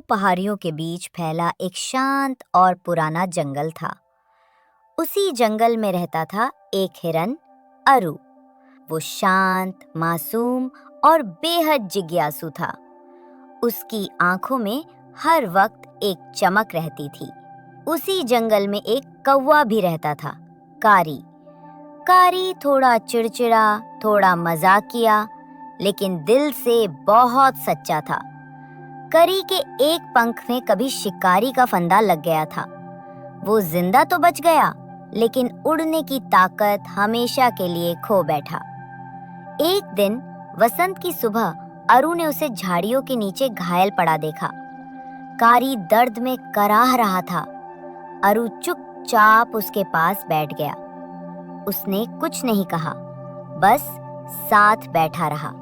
पहाड़ियों के बीच फैला एक शांत और पुराना जंगल था। उसी जंगल में रहता था एक हिरन, अरु। वो शांत, मासूम और बेहद जिज्ञासु था। उसकी आंखों में हर वक्त एक चमक रहती थी। उसी जंगल में एक कौवा भी रहता था, कारी। कारी थोड़ा चिड़चिड़ा, थोड़ा मजाकिया, लेकिन दिल से बहुत सच्चा था। करी के एक पंख में कभी शिकारी का फंदा लग गया था। वो जिंदा तो बच गया, लेकिन उड़ने की ताकत हमेशा के लिए खो बैठा। एक दिन वसंत की सुबह अरु ने उसे झाड़ियों के नीचे घायल पड़ा देखा। कारी दर्द में कराह रहा था। अरु चुपचाप उसके पास बैठ गया। उसने कुछ नहीं कहा, बस साथ बैठा रहा।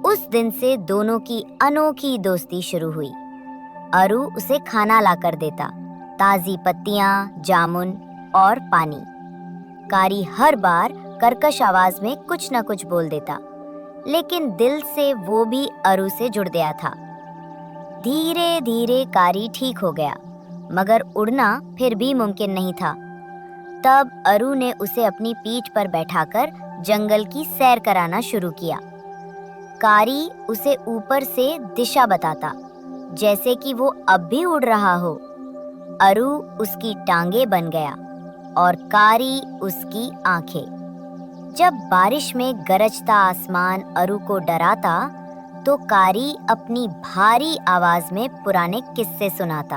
उस दिन से दोनों की अनोखी दोस्ती शुरू हुई। अरु उसे खाना लाकर देता, ताजी पत्तियां, जामुन और पानी। कारी हर बार कर्कश आवाज में कुछ न कुछ बोल देता, लेकिन दिल से वो भी अरु से जुड़ गया था। धीरे धीरे कारी ठीक हो गया, मगर उड़ना फिर भी मुमकिन नहीं था। तब अरु ने उसे अपनी पीठ पर बैठाकर जंगल की सैर कराना शुरू किया। कारी उसे ऊपर से दिशा बताता, जैसे कि वो अब भी उड़ रहा हो। अरु उसकी टांगें बन गया और कारी उसकी आंखें। जब बारिश में गरजता आसमान अरु को डराता, तो कारी अपनी भारी आवाज में पुराने किस्से सुनाता।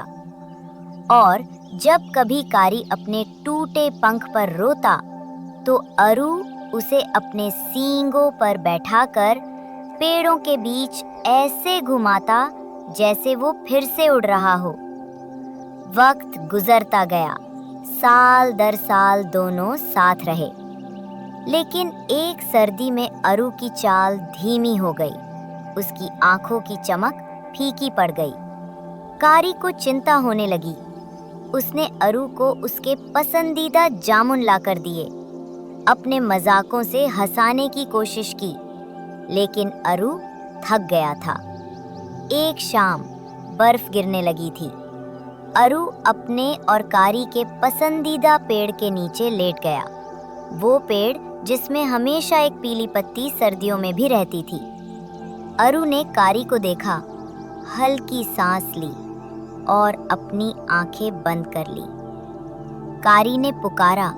और जब कभी कारी अपने टूटे पंख पर रोता, तो अरु उसे अपने सींगों पर बैठाकर पेड़ों के बीच ऐसे घुमाता जैसे वो फिर से उड़ रहा हो। वक्त गुजरता गया, साल दर साल दोनों साथ रहे। लेकिन एक सर्दी में अरु की चाल धीमी हो गई। उसकी आंखों की चमक फीकी पड़ गई। कारी को चिंता होने लगी। उसने अरु को उसके पसंदीदा जामुन लाकर दिए, अपने मजाकों से हंसाने की कोशिश की, लेकिन अरु थक गया था। एक शाम बर्फ गिरने लगी थी। अरु अपने और कारी के पसंदीदा पेड़ के नीचे लेट गया। वो पेड़ जिसमें हमेशा एक पीली पत्ती सर्दियों में भी रहती थी। अरु ने कारी को देखा, हल्की सांस ली और अपनी आंखें बंद कर ली। कारी ने पुकारा,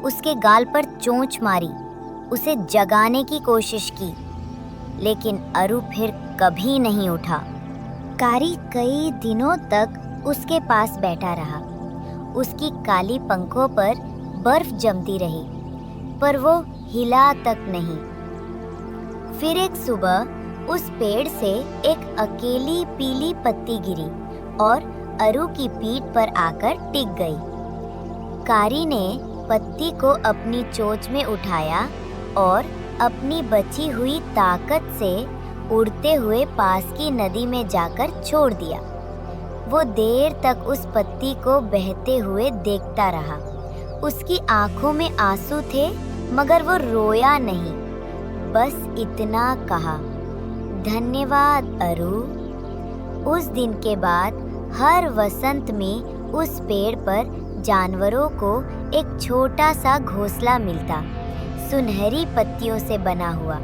उसके गाल पर चोंच मारी, उसे जगाने की कोशिश की, लेकिन अरु फिर कभी नहीं उठा। कारी कई दिनों तक उसके पास बैठा रहा। उसकी काली पंखों पर बर्फ जमती रही, पर वो हिला तक नहीं। फिर एक सुबह उस पेड़ से एक अकेली पीली पत्ती गिरी और अरु की पीठ पर आकर टिक गई। कारी ने पत्ती को अपनी चोंच में उठाया और अपनी बची हुई ताकत से उड़ते हुए पास की नदी में जाकर छोड़ दिया। वो देर तक उस पत्ती को बहते हुए देखता रहा। उसकी आंखों में आंसू थे, मगर वो रोया नहीं, बस इतना कहा, धन्यवाद अरु। उस दिन के बाद हर वसंत में उस पेड़ पर जानवरों को एक छोटा सा घोंसला मिलता, सुनहरी पत्तियों से बना हुआ।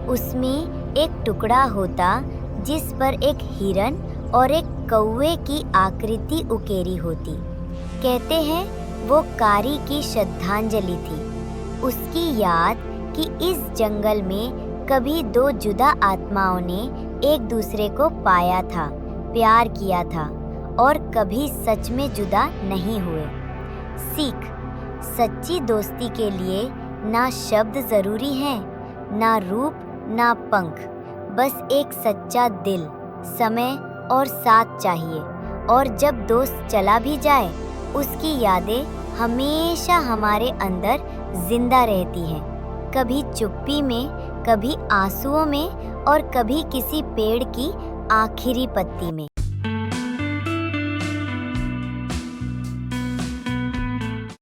उसमें एक टुकड़ा होता जिस पर एक हिरन और एक कौवे की आकृति उकेरी होती। कहते हैं वो कारी की श्रद्धांजलि थी, उसकी याद कि इस जंगल में कभी दो जुदा आत्माओं ने एक दूसरे को पाया था, प्यार किया था और कभी सच में जुदा नहीं हुए। सीख: सच्ची दोस्ती के लिए ना शब्द जरूरी हैं, ना रूप, ना पंख, बस एक सच्चा दिल, समय और साथ चाहिए। और जब दोस्त चला भी जाए, उसकी यादें हमेशा हमारे अंदर जिंदा रहती हैं, कभी चुप्पी में, कभी आंसुओं में और कभी किसी पेड़ की आखिरी पत्ती में।